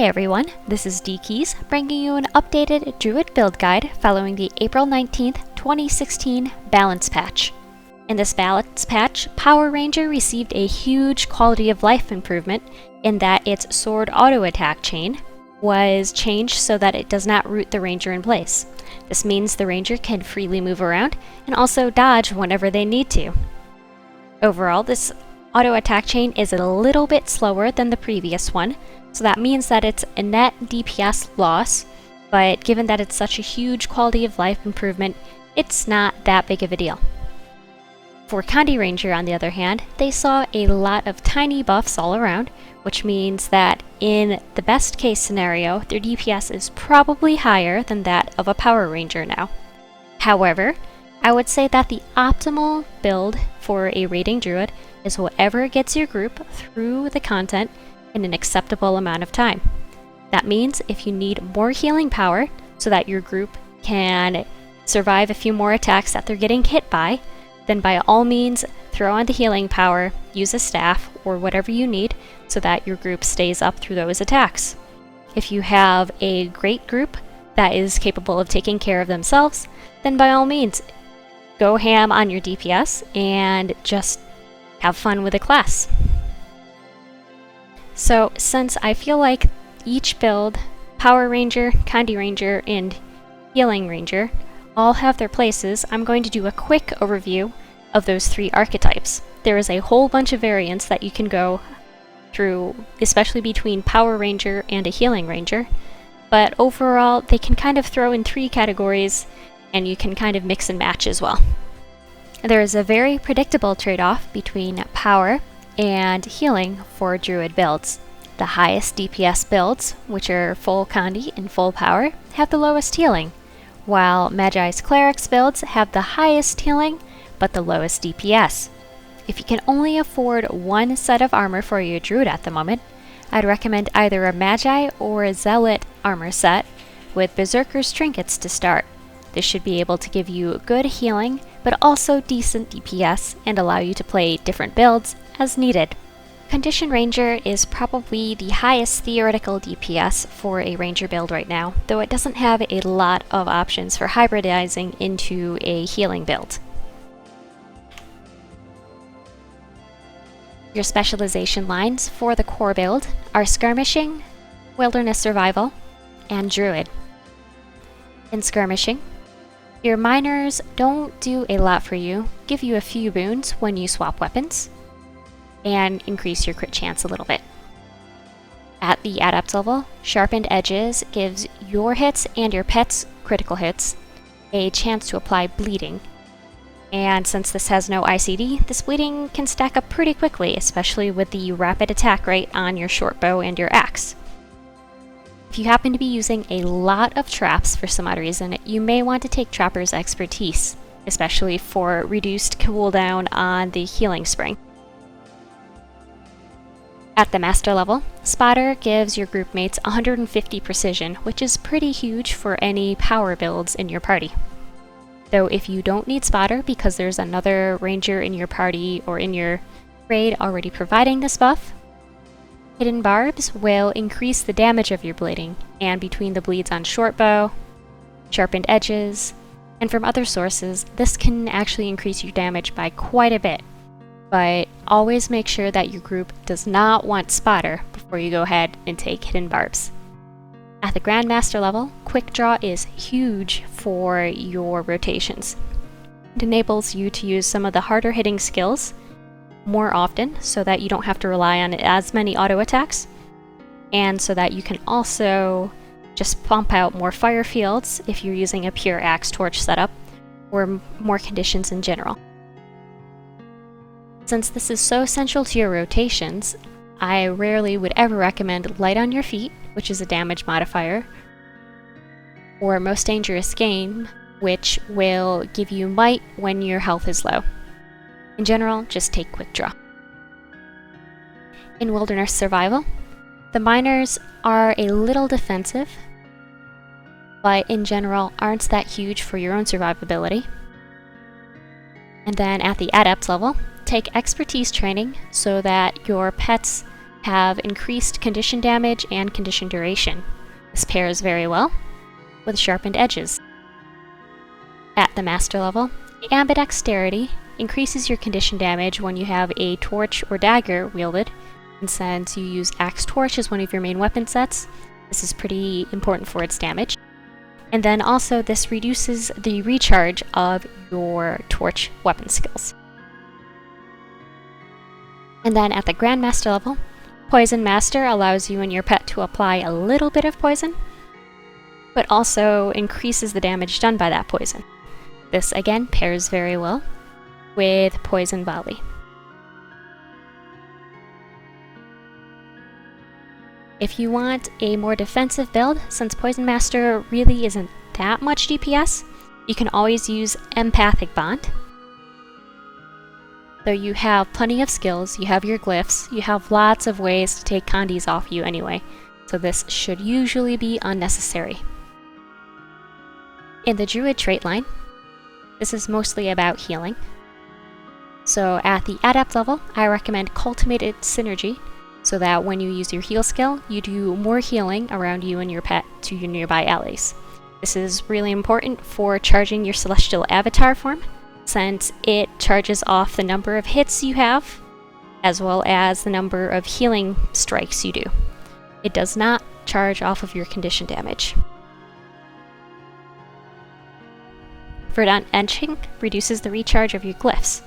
Hi everyone, this is DKeys, bringing you an updated Druid build guide following the April 19th, 2016 balance patch. In this balance patch, Power Ranger received a huge quality of life improvement in that its sword auto attack chain was changed so that it does not root the Ranger in place. This means the Ranger can freely move around and also dodge whenever they need to. Overall, this auto attack chain is a little bit slower than the previous one, so that means that it's a net DPS loss, but given that it's such a huge quality of life improvement, it's not that big of a deal. For Condi Ranger, on the other hand, they saw a lot of tiny buffs all around, which means that in the best case scenario, their DPS is probably higher than that of a Power Ranger now. However, I would say that the optimal build for a raiding Druid is whatever gets your group through the content in an acceptable amount of time. That means if you need more healing power so that your group can survive a few more attacks that they're getting hit by, then by all means throw on the healing power, use a staff, or whatever you need so that your group stays up through those attacks. If you have a great group that is capable of taking care of themselves, then by all means go ham on your DPS and just have fun with the class. So since I feel like each build, Power Ranger, Condi Ranger, and Healing Ranger, all have their places, I'm going to do a quick overview of those three archetypes. There is a whole bunch of variants that you can go through, especially between Power Ranger and a Healing Ranger, but overall they can kind of throw in three categories and you can kind of mix and match as well. There is a very predictable trade-off between power and healing for Druid builds. The highest DPS builds, which are full Condi and full power, have the lowest healing, while Magi's Clerics builds have the highest healing but the lowest DPS. If you can only afford one set of armor for your Druid at the moment, I'd recommend either a Magi or a Zealot armor set with Berserker's trinkets to start. This should be able to give you good healing but also decent DPS and allow you to play different builds as needed. Condition Ranger is probably the highest theoretical DPS for a Ranger build right now, though it doesn't have a lot of options for hybridizing into a healing build. Your specialization lines for the core build are Skirmishing, Wilderness Survival, and Druid. In Skirmishing, your miners don't do a lot for you, give you a few boons when you swap weapons, and increase your crit chance a little bit. At the Adept level, Sharpened Edges gives your hits and your pet's critical hits a chance to apply bleeding. And since this has no ICD, this bleeding can stack up pretty quickly, especially with the rapid attack rate on your short bow and your axe. If you happen to be using a lot of traps for some odd reason, you may want to take Trapper's Expertise, especially for reduced cooldown on the Healing Spring. At the Master level, Spotter gives your group mates 150 precision, which is pretty huge for any power builds in your party. Though if you don't need Spotter because there's another Ranger in your party or in your raid already providing this buff, Hidden Barbs will increase the damage of your bleeding, and between the bleeds on short bow, Sharpened Edges, and from other sources, this can actually increase your damage by quite a bit. But always make sure that your group does not want Spotter before you go ahead and take Hidden Barbs. At the Grandmaster level, Quick Draw is huge for your rotations. It enables you to use some of the harder hitting skills more often so that you don't have to rely on as many auto attacks, and so that you can also just pump out more fire fields if you're using a pure axe torch setup, or more conditions in general. Since this is so essential to your rotations, I rarely would ever recommend Light on Your Feet, which is a damage modifier, or Most Dangerous Game, which will give you might when your health is low. In general, just take Quick Draw. In Wilderness Survival, the miners are a little defensive, but in general aren't that huge for your own survivability. And then at the Adept level, take Expertise training so that your pets have increased condition damage and condition duration. This pairs very well with sharpened edges. At the master level, ambidexterity increases your condition damage when you have a torch or dagger wielded, and since you use axe torch as one of your main weapon sets, this is pretty important for its damage. And then also this reduces the recharge of your torch weapon skills. And then at the Grandmaster level, Poison Master allows you and your pet to apply a little bit of poison, but also increases the damage done by that poison. This again pairs very well with Poison Volley. If you want a more defensive build, since Poison Master really isn't that much DPS, you can always use Empathic Bond. Though you have plenty of skills, you have your glyphs, you have lots of ways to take condies off you anyway, so this should usually be unnecessary. In the Druid trait line, this is mostly about healing. So at the Adept level, I recommend Cultivated Synergy, so that when you use your heal skill, you do more healing around you and your pet to your nearby allies. This is really important for charging your Celestial Avatar form, since it charges off the number of hits you have, as well as the number of healing strikes you do. It does not charge off of your condition damage. Verdant Etching reduces the recharge of your glyphs,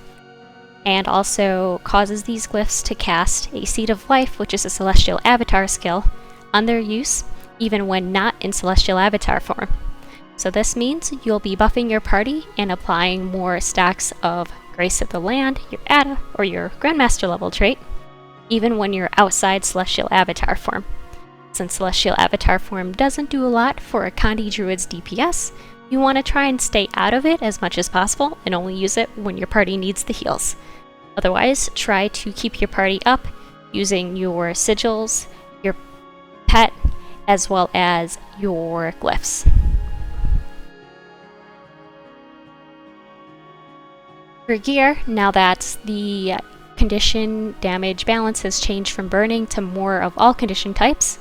and also causes these glyphs to cast a Seed of Life, which is a Celestial Avatar skill, on their use, even when not in Celestial Avatar form. So this means you'll be buffing your party and applying more stacks of Grace of the Land, your ADA, or your Grandmaster level trait, even when you're outside Celestial Avatar form. Since Celestial Avatar form doesn't do a lot for a Condi Druid's DPS, you want to try and stay out of it as much as possible and only use it when your party needs the heals. Otherwise, try to keep your party up using your sigils, your pet, as well as your glyphs. For gear, now that the condition damage balance has changed from burning to more of all condition types,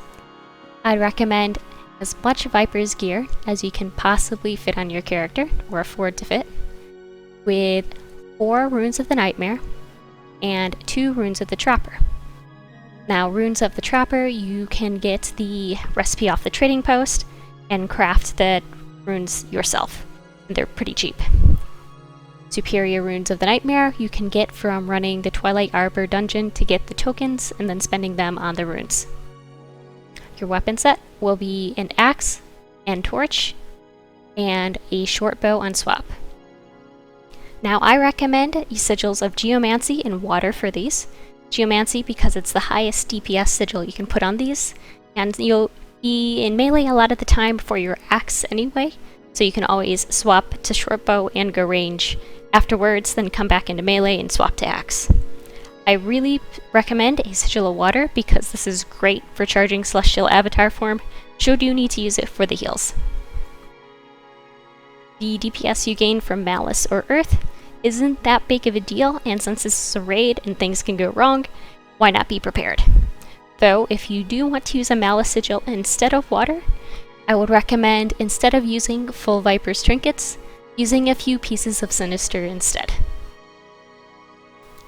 I'd recommend as much Viper's gear as you can possibly fit on your character, or afford to fit, with 4 Runes of the Nightmare and 2 Runes of the Trapper. Now, Runes of the Trapper, you can get the recipe off the trading post and craft the runes yourself. They're pretty cheap. Superior Runes of the Nightmare you can get from running the Twilight Arbor dungeon to get the tokens and then spending them on the runes. Your weapon set will be an axe and torch and a short bow on swap. Now I recommend sigils of Geomancy and water for these. Geomancy because it's the highest DPS sigil you can put on these, and you'll be in melee a lot of the time for your axe anyway, so you can always swap to short bow and go range afterwards, then come back into melee and swap to axe. I really recommend a Sigil of Water because this is great for charging Celestial Avatar form should you need to use it for the heals. The DPS you gain from Malice or Earth isn't that big of a deal, and since this is a raid and things can go wrong, why not be prepared? Though, if you do want to use a Malice Sigil instead of Water, I would recommend, instead of using full Viper's trinkets, using a few pieces of Sinister instead.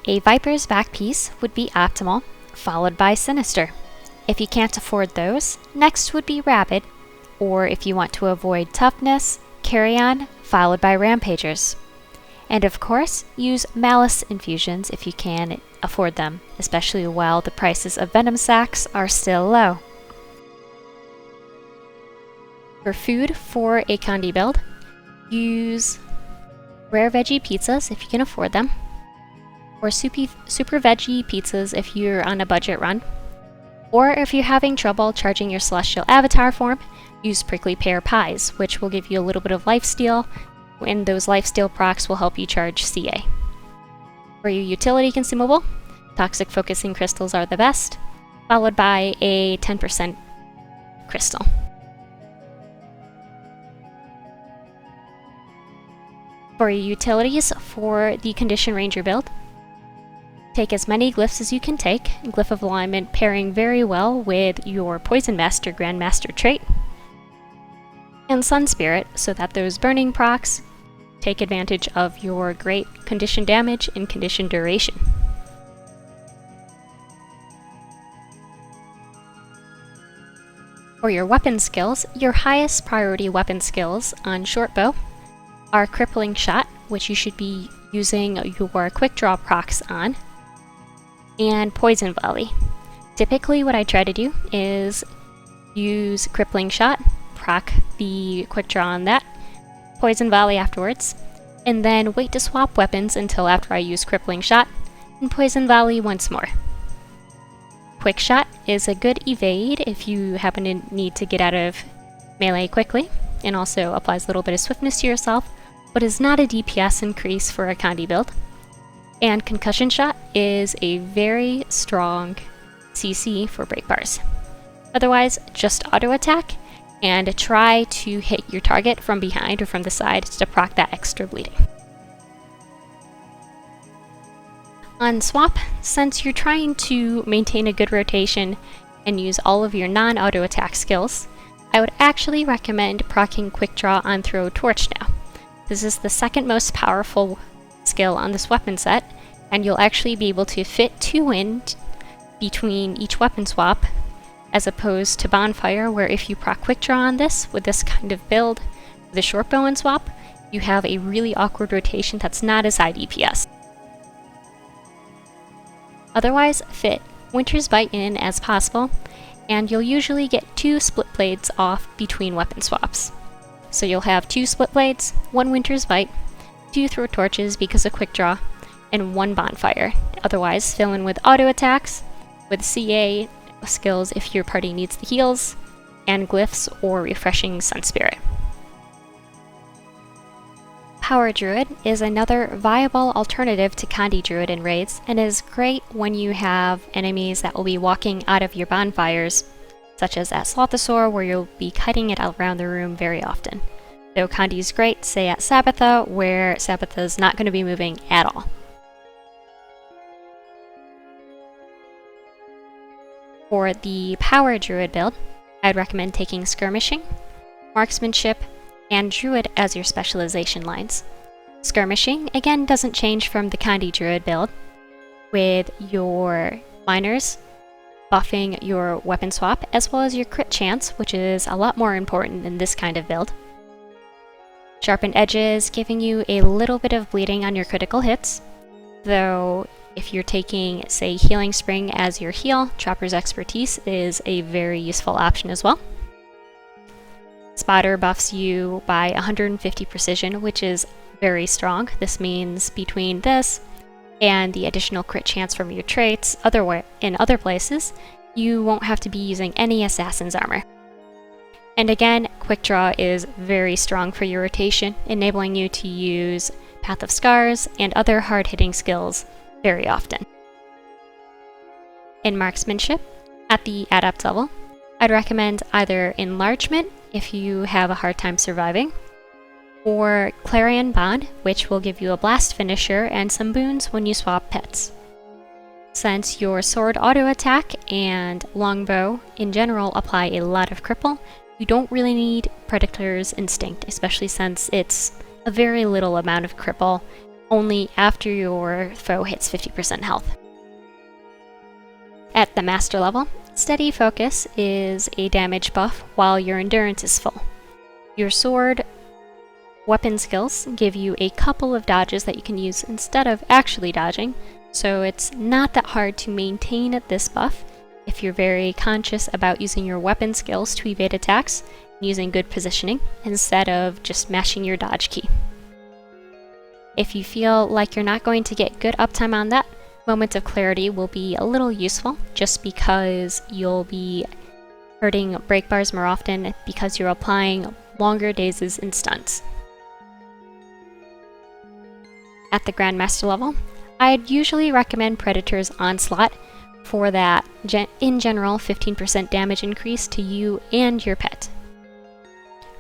A Viper's back piece would be optimal, followed by Sinister. If you can't afford those, next would be Rabid, or if you want to avoid Toughness, Carrion, followed by Rampagers. And of course, use Malice infusions if you can afford them, especially while the prices of Venom Sacks are still low. For food for a Condi build, use rare veggie pizzas if you can afford them, or super veggie pizzas if you're on a budget run. Or if you're having trouble charging your Celestial Avatar form, use prickly pear pies, which will give you a little bit of lifesteal, and those lifesteal procs will help you charge CA. For your utility consumable, toxic focusing crystals are the best, followed by a 10% crystal. For your utilities for the Condition Ranger build, Take as many glyphs as you can take, Glyph of Alignment pairing very well with your Poison Master Grandmaster trait, and Sun Spirit so that those burning procs take advantage of your great condition damage and condition duration. For your weapon skills, your highest priority weapon skills on Shortbow are Crippling Shot, which you should be using your Quick Draw procs on, and Poison Volley. Typically what I try to do is use Crippling Shot, proc the Quick Draw on that, Poison Volley afterwards, and then wait to swap weapons until after I use Crippling Shot, and Poison Volley once more. Quick Shot is a good evade if you happen to need to get out of melee quickly, and also applies a little bit of swiftness to yourself, but is not a DPS increase for a Condi build. And Concussion Shot is a very strong CC for break bars. Otherwise, just auto attack and try to hit your target from behind or from the side to proc that extra bleeding. On swap, since you're trying to maintain a good rotation and use all of your non-auto attack skills, I would actually recommend proccing Quick Draw on Throw Torch now. This is the second most powerful skill on this weapon set, and you'll actually be able to fit 2 in between each weapon swap, as opposed to Bonfire, where if you proc Quick Draw on this, with this kind of build, with a Shortbow and swap, you have a really awkward rotation that's not as high DPS. Otherwise, fit Winter's Bite in as possible, and you'll usually get 2 split blades off between weapon swaps. So you'll have 2 split blades, 1 Winter's Bite, 2 Throw Torches because of Quick Draw, and 1 Bonfire. Otherwise, fill in with auto attacks, with CA skills if your party needs the heals, and glyphs or refreshing Sun Spirit. Power Druid is another viable alternative to Condi Druid in raids, and is great when you have enemies that will be walking out of your bonfires, such as at Slothosaur, where you'll be kiting it around the room very often. Though Condi is great, say at Sabbatha, where Sabbatha is not going to be moving at all. For the Power Druid build, I'd recommend taking Skirmishing, Marksmanship, and Druid as your specialization lines. Skirmishing, again, doesn't change from the Condi Druid build, with your minors buffing your weapon swap, as well as your crit chance, which is a lot more important in this kind of build. Sharpened Edges, giving you a little bit of bleeding on your critical hits, though if you're taking, say, Healing Spring as your heal, Trapper's Expertise is a very useful option as well. Spotter buffs you by 150 precision, which is very strong. This means between this and the additional crit chance from your traits in other places, you won't have to be using any Assassin's Armor. And again, Quick Draw is very strong for your rotation, enabling you to use Path of Scars and other hard-hitting skills very often. In Marksmanship, at the Adept level, I'd recommend either Enlargement if you have a hard time surviving, or Clarion Bond, which will give you a blast finisher and some boons when you swap pets. Since your sword auto attack and longbow in general apply a lot of cripple, you don't really need Predator's Instinct, especially since it's a very little amount of cripple, only after your foe hits 50% health. At the Master level, Steady Focus is a damage buff while your endurance is full. Your sword weapon skills give you a couple of dodges that you can use instead of actually dodging, so it's not that hard to maintain this buff if you're very conscious about using your weapon skills to evade attacks and using good positioning instead of just mashing your dodge key. If you feel like you're not going to get good uptime on that, Moment of Clarity will be a little useful just because you'll be hurting break bars more often because you're applying longer dazes and stunts. At the Grandmaster level, I'd usually recommend Predator's Onslaught for that, in general, 15% damage increase to you and your pet.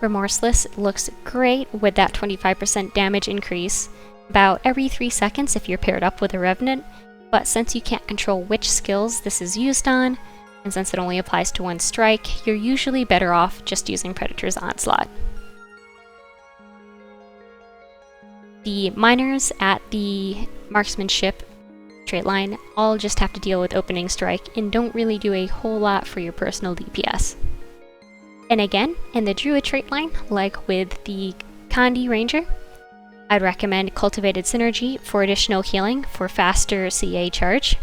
Remorseless looks great with that 25% damage increase about every 3 seconds if you're paired up with a Revenant, but since you can't control which skills this is used on, and since it only applies to one strike, you're usually better off just using Predator's Onslaught. The miners at the marksmanship trait line all just have to deal with opening strike and don't really do a whole lot for your personal DPS. And again, in the Druid trait line, like with the Kandi Ranger, I'd recommend Cultivated Synergy for additional healing for faster CA charge,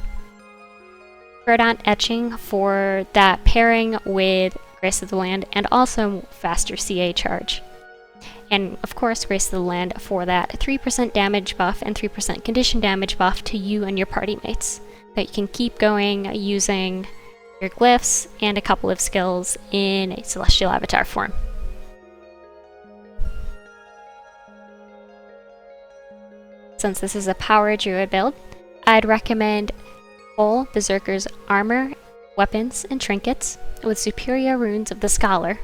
Verdant Etching for that pairing with Grace of the Land and also faster CA charge. And of course, Grace of the Land for that 3% damage buff and 3% condition damage buff to you and your party mates. That you can keep going using your glyphs and a couple of skills in a Celestial Avatar form. Since this is a power Druid build, I'd recommend full Berserker's armor, weapons, and trinkets with superior runes of the Scholar,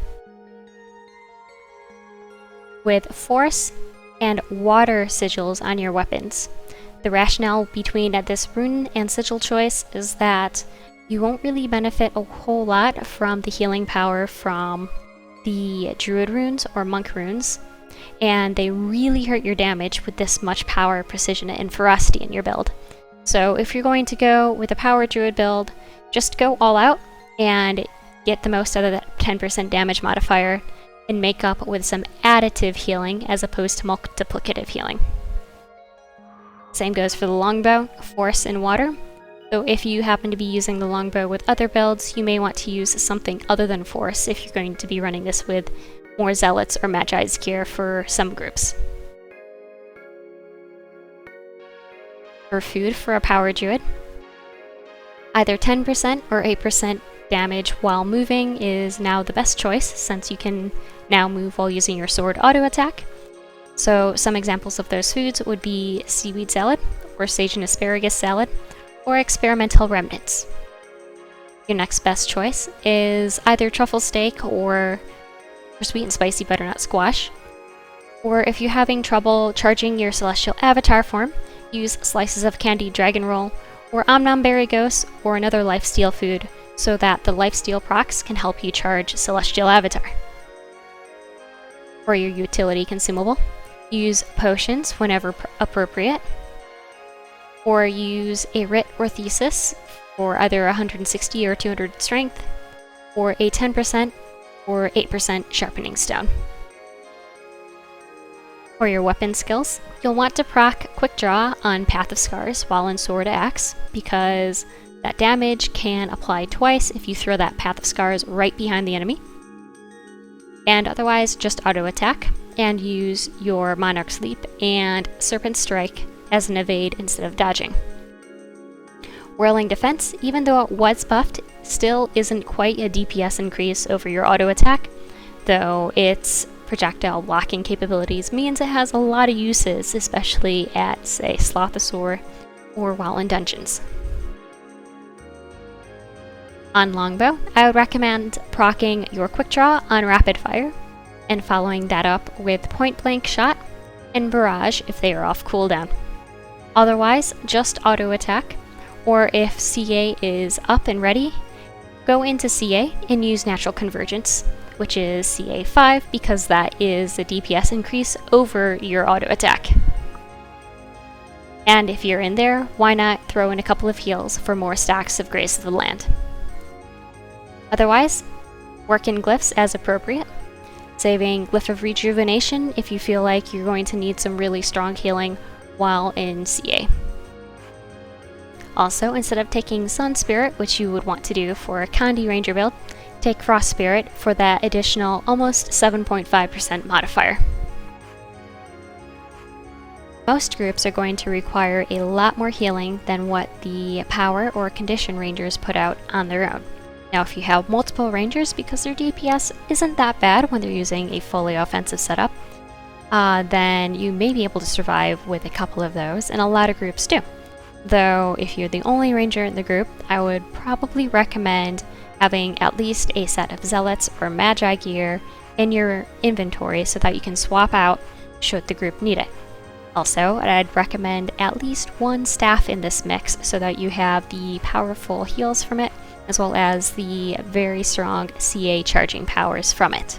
with force and water sigils on your weapons. The rationale between this rune and sigil choice is that you won't really benefit a whole lot from the healing power from the Druid runes or Monk runes, and they really hurt your damage with this much power, precision, and ferocity in your build. So if you're going to go with a power Druid build, just go all out and get the most out of that 10% damage modifier and make up with some additive healing as opposed to multiplicative healing. Same goes for the Longbow, force and water. So if you happen to be using the Longbow with other builds, you may want to use something other than force if you're going to be running this with more Zealots or Magi's gear for some groups. For food for a power Druid, either 10% or 8% damage while moving is now the best choice, since you can now move while using your sword auto attack. So some examples of those foods would be seaweed salad, or sage and asparagus salad, or experimental remnants. Your next best choice is either truffle steak or sweet and spicy butternut squash. Or if you're having trouble charging your Celestial Avatar form, use slices of candied dragon roll, or Omnom Berry Ghost, or another lifesteal food, so that the lifesteal procs can help you charge Celestial Avatar. For your utility consumable, use potions whenever appropriate, or use a writ or thesis for either 160 or 200 strength, or a 10% or 8% sharpening stone. For your weapon skills, you'll want to proc Quick Draw on Path of Scars while in Sword Axe, because that damage can apply twice if you throw that Path of Scars right behind the enemy. And otherwise, just auto attack and use your Monarch's Leap and Serpent Strike as an evade instead of dodging. Whirling Defense, even though it was buffed, still isn't quite a DPS increase over your auto attack, though its projectile blocking capabilities means it has a lot of uses, especially at, say, Slothosaur or while in dungeons. On Longbow, I would recommend proccing your Quick Draw on Rapid Fire, and following that up with Point Blank Shot and Barrage if they are off cooldown. Otherwise, just auto attack, or if CA is up and ready, go into CA and use Natural Convergence, which is CA 5, because that is a DPS increase over your auto attack. And if you're in there, why not throw in a couple of heals for more stacks of Grace of the Land. Otherwise, work in glyphs as appropriate, saving Glyph of Rejuvenation if you feel like you're going to need some really strong healing while in CA. Also, instead of taking Sun Spirit, which you would want to do for a Kandi Ranger build, take Frost Spirit for that additional almost 7.5% modifier. Most groups are going to require a lot more healing than what the Power or Condition Rangers put out on their own. Now, if you have multiple Rangers, because their DPS isn't that bad when they're using a fully offensive setup, then you may be able to survive with a couple of those, and a lot of groups do. Though, if you're the only Ranger in the group, I would probably recommend having at least a set of Zealots or Magi gear in your inventory so that you can swap out should the group need it. Also, I'd recommend at least one staff in this mix so that you have the powerful heals from it, as well as the very strong CA charging powers from it.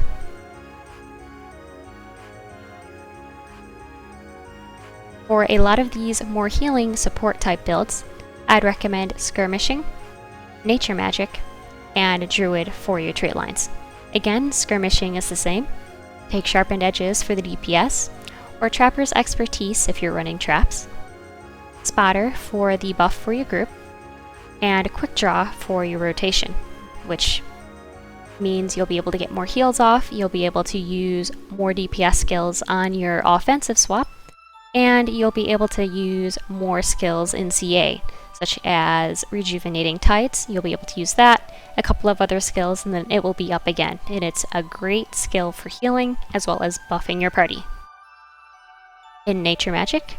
For a lot of these more healing support type builds, I'd recommend Skirmishing, Nature Magic, and Druid for your trait lines. Again, Skirmishing is the same. Take Sharpened Edges for the DPS, or Trapper's Expertise if you're running traps, Spotter for the buff for your group, and Quick Draw for your rotation, which means you'll be able to get more heals off, you'll be able to use more DPS skills on your offensive swap, and you'll be able to use more skills in CA, such as Rejuvenating Tides. You'll be able to use that, a couple of other skills, and then it will be up again. And it's a great skill for healing, as well as buffing your party. In Nature Magic,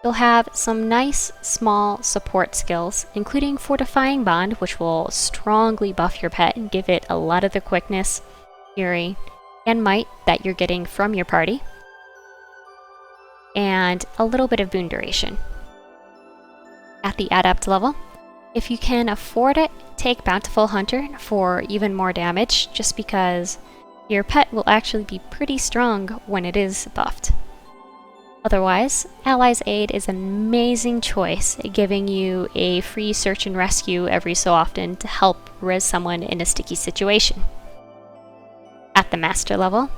you'll have some nice small support skills, including Fortifying Bond, which will strongly buff your pet and give it a lot of the quickness, fury, and might that you're getting from your party, and a little bit of boon duration. At the Adept level, if you can afford it, take Bountiful Hunter for even more damage, just because your pet will actually be pretty strong when it is buffed. Otherwise, Ally's Aid is an amazing choice, giving you a free search and rescue every so often to help res someone in a sticky situation. At the Master level,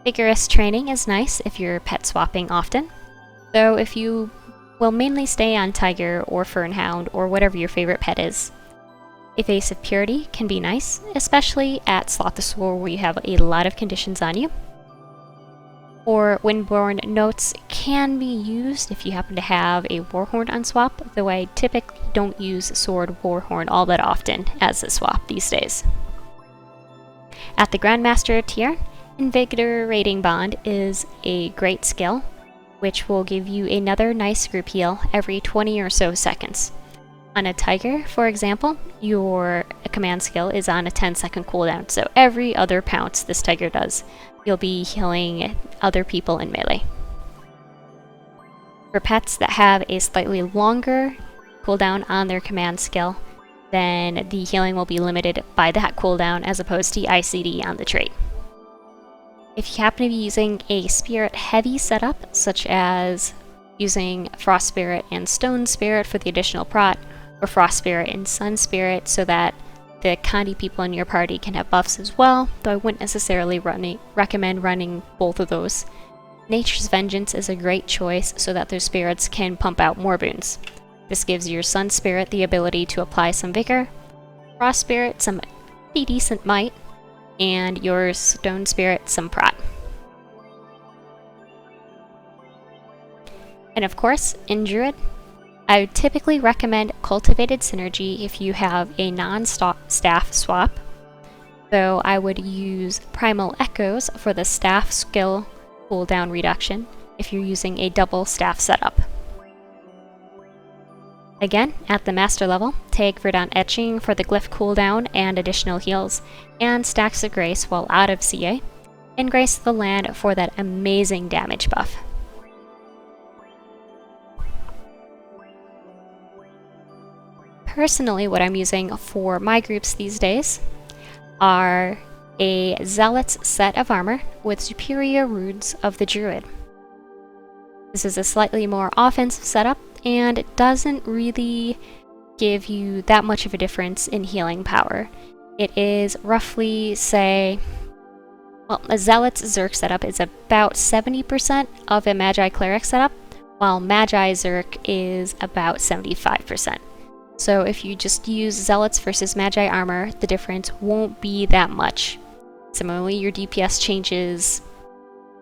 Vigorous Training is nice if you're pet swapping often, though if you will mainly stay on Tiger or Fernhound or whatever your favorite pet is. Evasive Purity can be nice, especially at Slothosaur where you have a lot of conditions on you. Or Windborne Notes can be used if you happen to have a Warhorn on swap, though I typically don't use Sword Warhorn all that often as a swap these days. At the Grandmaster tier, Invigorating Bond is a great skill, which will give you another nice group heal every 20 or so seconds. On a Tiger, for example, your command skill is on a 10-second cooldown, so every other pounce this Tiger does, you'll be healing other people in melee. For pets that have a slightly longer cooldown on their command skill, then the healing will be limited by that cooldown as opposed to ICD on the trait. If you happen to be using a Spirit heavy setup, such as using Frost Spirit and Stone Spirit for the additional prot, or Frost Spirit and Sun Spirit so that the Condi people in your party can have buffs as well, though I wouldn't necessarily recommend running both of those. Nature's Vengeance is a great choice so that those spirits can pump out more boons. This gives your Sun Spirit the ability to apply some vigor, Frost Spirit some pretty decent might, and your Stone Spirit some prot. And of course, in Druid, I would typically recommend Cultivated Synergy if you have a non-staff swap, though I would use Primal Echoes for the staff skill cooldown reduction if you're using a double staff setup. Again, at the Master level, take Verdant Etching for the Glyph cooldown and additional heals, and Stacks of Grace while out of CA, and Grace the Land for that amazing damage buff. Personally, what I'm using for my groups these days are a Zealot's set of armor with superior runes of the Druid. This is a slightly more offensive setup, and it doesn't really give you that much of a difference in healing power. It is roughly, say, well, a Zealot's Zerk setup is about 70% of a Magi Cleric setup, while Magi Zerk is about 75%. So if you just use Zealots versus Magi armor, the difference won't be that much. Similarly, your DPS changes,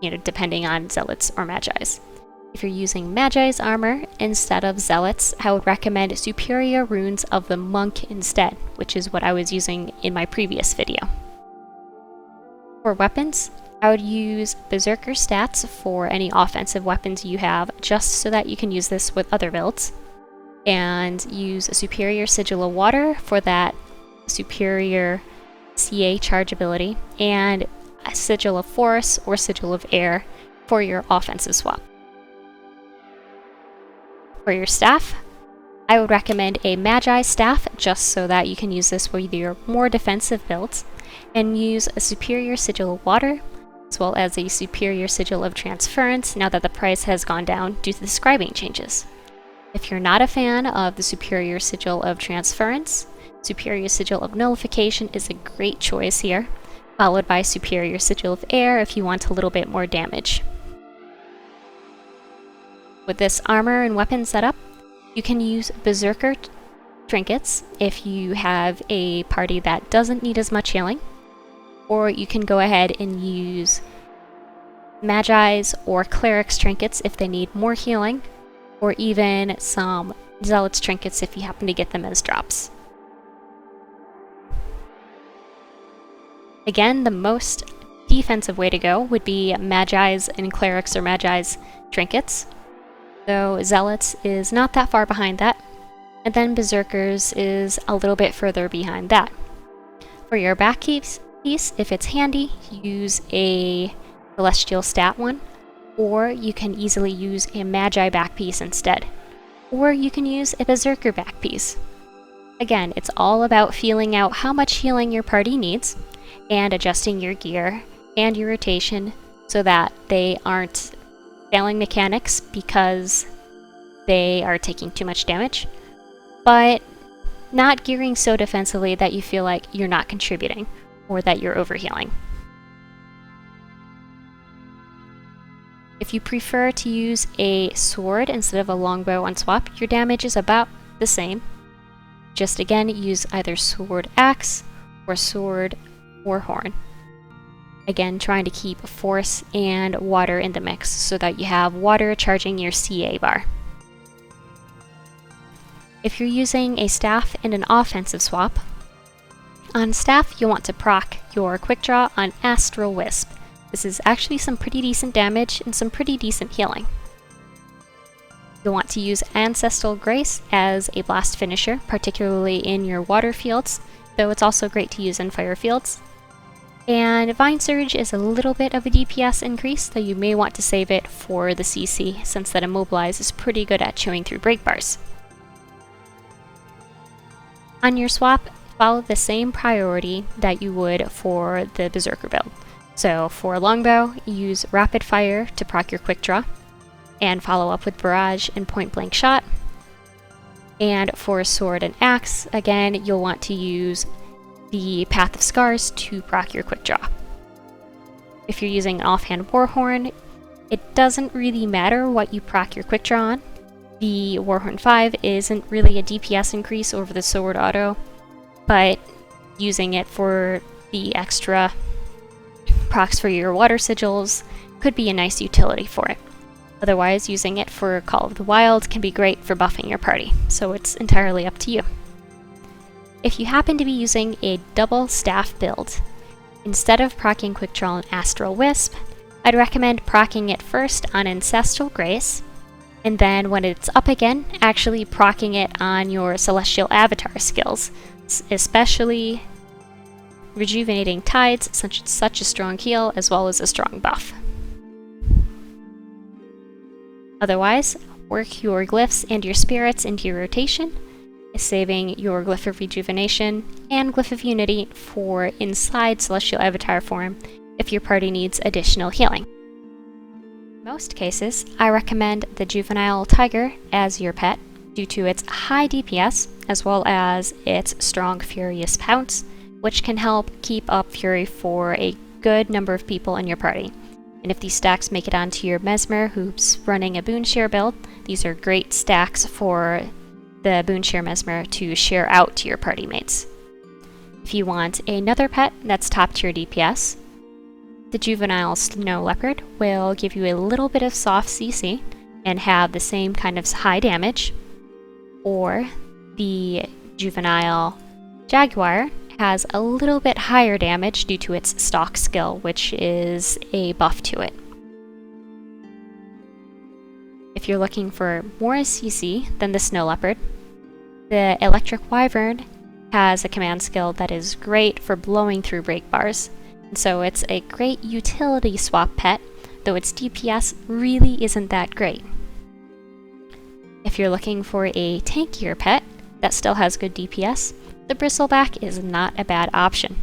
depending on Zealots or Magi's. If you're using Magi's armor instead of Zealots, I would recommend Superior Runes of the Monk instead, which is what I was using in my previous video. For weapons, I would use Berserker stats for any offensive weapons you have, just so that you can use this with other builds. And use a Superior Sigil of Water for that superior CA charge ability, and a Sigil of Force or Sigil of Air for your offensive swap. For your staff, I would recommend a Magi staff just so that you can use this with your more defensive builds, and use a Superior Sigil of Water, as well as a Superior Sigil of Transference now that the price has gone down due to the scribing changes. If you're not a fan of the Superior Sigil of Transference, Superior Sigil of Nullification is a great choice here, followed by Superior Sigil of Air if you want a little bit more damage. With this armor and weapon setup, you can use Berserker trinkets if you have a party that doesn't need as much healing, or you can go ahead and use Magi's or Cleric's trinkets if they need more healing, or even some Zealot's trinkets if you happen to get them as drops. Again, the most defensive way to go would be Magi's and Cleric's or Magi's trinkets, though Zealots is not that far behind that, and then Berserkers is a little bit further behind that. For your back piece, if it's handy, use a Celestial Stat one, or you can easily use a Magi back piece instead, or you can use a Berserker back piece. Again, it's all about feeling out how much healing your party needs, and adjusting your gear and your rotation so that they aren't failing mechanics because they are taking too much damage, but not gearing so defensively that you feel like you're not contributing or that you're overhealing. If you prefer to use a sword instead of a longbow on swap, your damage is about the same. Just again, use either sword axe or sword or horn. Again, trying to keep force and water in the mix so that you have water charging your CA bar. If you're using a staff and an offensive swap, on staff you'll want to proc your quick draw on Astral Wisp. This is actually some pretty decent damage and some pretty decent healing. You'll want to use Ancestral Grace as a blast finisher, particularly in your water fields, though it's also great to use in fire fields. And Vine Surge is a little bit of a DPS increase, though you may want to save it for the CC, since that Immobilize is pretty good at chewing through break bars. On your swap, follow the same priority that you would for the Berserker build. So for Longbow, use Rapid Fire to proc your quick draw, and follow up with Barrage and Point Blank Shot. And for Sword and Axe, again, you'll want to use the Path of Scars to proc your quick draw. If you're using an offhand Warhorn, it doesn't really matter what you proc your quick draw on. The Warhorn 5 isn't really a DPS increase over the sword auto, but using it for the extra procs for your water sigils could be a nice utility for it. Otherwise, using it for Call of the Wild can be great for buffing your party, so it's entirely up to you. If you happen to be using a double staff build, instead of proccing Quick Draw on Astral Wisp, I'd recommend proccing it first on Ancestral Grace, and then when it's up again, actually proccing it on your Celestial Avatar skills, especially Rejuvenating Tides, since it's such a strong heal as well as a strong buff. Otherwise, work your glyphs and your spirits into your rotation, saving your Glyph of Rejuvenation and Glyph of Unity for inside Celestial Avatar form if your party needs additional healing. In most cases, I recommend the Juvenile Tiger as your pet due to its high DPS as well as its strong Furious Pounce, which can help keep up Fury for a good number of people in your party. And if these stacks make it onto your Mesmer who's running a Boonshare build, these are great stacks for the Boonshare Mesmer to share out to your party mates. If you want another pet that's top tier DPS, the Juvenile Snow Leopard will give you a little bit of soft CC and have the same kind of high damage, or the Juvenile Jaguar has a little bit higher damage due to its Stalk skill, which is a buff to it. If you're looking for more CC than the Snow Leopard, the Electric Wyvern has a command skill that is great for blowing through break bars, and so it's a great utility swap pet, though its DPS really isn't that great. If you're looking for a tankier pet that still has good DPS, the Bristleback is not a bad option.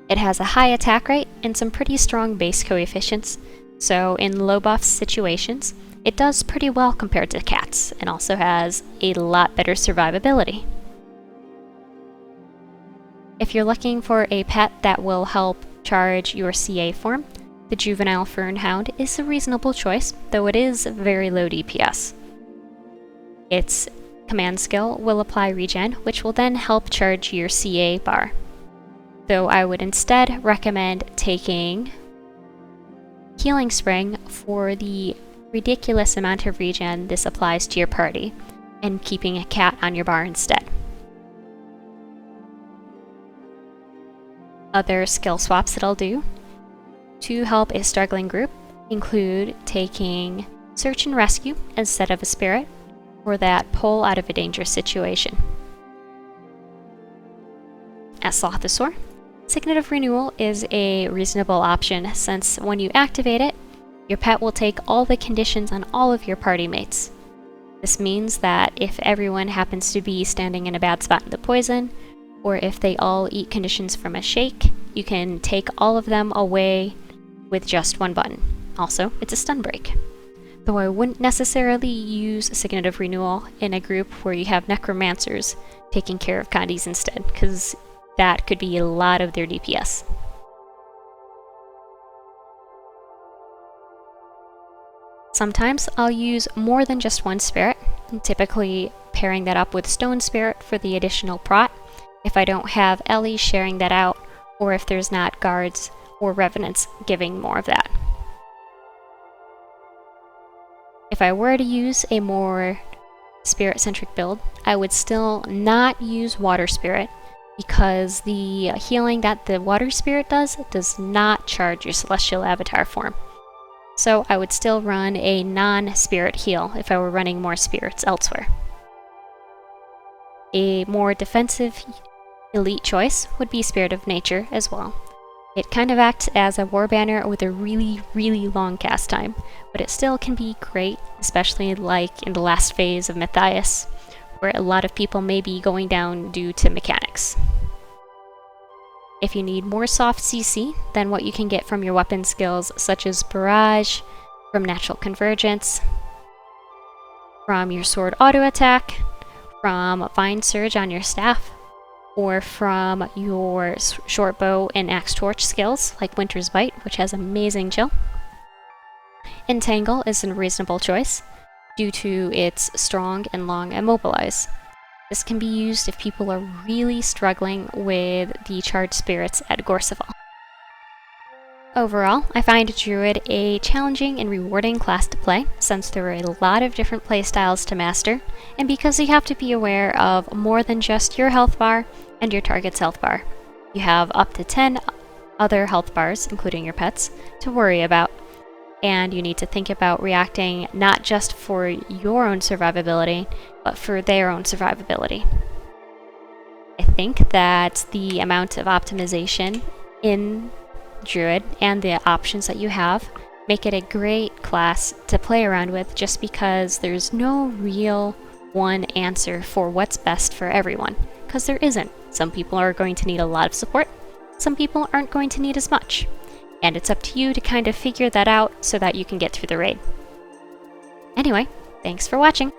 It has a high attack rate and some pretty strong base coefficients, so in low buff situations, it does pretty well compared to cats, and also has a lot better survivability. If you're looking for a pet that will help charge your CA form, the Juvenile Fernhound is a reasonable choice, though it is very low DPS. Its command skill will apply regen, which will then help charge your CA bar. Though I would instead recommend taking Healing Spring for the ridiculous amount of regen this applies to your party, and keeping a cat on your bar instead. Other skill swaps that I'll do to help a struggling group include taking Search and Rescue instead of a Spirit, or that pull out of a dangerous situation. At Slothosaur, Signet of Renewal is a reasonable option since when you activate it, your pet will take all the conditions on all of your party mates. This means that if everyone happens to be standing in a bad spot in the poison, or if they all eat conditions from a shake, you can take all of them away with just one button. Also, it's a stun break. Though I wouldn't necessarily use Signet of Renewal in a group where you have Necromancers taking care of Condis instead, because that could be a lot of their DPS. Sometimes I'll use more than just one Spirit, typically pairing that up with Stone Spirit for the additional prot, if I don't have Ellie sharing that out, or if there's not guards or revenants giving more of that. If I were to use a more spirit-centric build, I would still not use Water Spirit, because the healing that the Water Spirit does not charge your Celestial Avatar form. So I would still run a non-spirit heal if I were running more spirits elsewhere. A more defensive elite choice would be Spirit of Nature as well. It kind of acts as a war banner with a really, really long cast time, but it still can be great, especially like in the last phase of Matthias, where a lot of people may be going down due to mechanics. If you need more soft CC than what you can get from your weapon skills, such as Barrage, from Natural Convergence, from your Sword Auto Attack, from Vine Surge on your staff, or from your Short Bow and Axe Torch skills, like Winter's Bite, which has amazing chill, Entangle is a reasonable choice, due to its strong and long immobilize. This can be used if people are really struggling with the charged spirits at Gorseval. Overall, I find Druid a challenging and rewarding class to play, since there are a lot of different playstyles to master, and because you have to be aware of more than just your health bar and your target's health bar. You have up to 10 other health bars, including your pets, to worry about, and you need to think about reacting not just for your own survivability, but for their own survivability. I think that the amount of optimization in Druid and the options that you have make it a great class to play around with, just because there's no real one answer for what's best for everyone, because there isn't. Some people are going to need a lot of support, some people aren't going to need as much. And it's up to you to kind of figure that out so that you can get through the raid. Anyway, thanks for watching!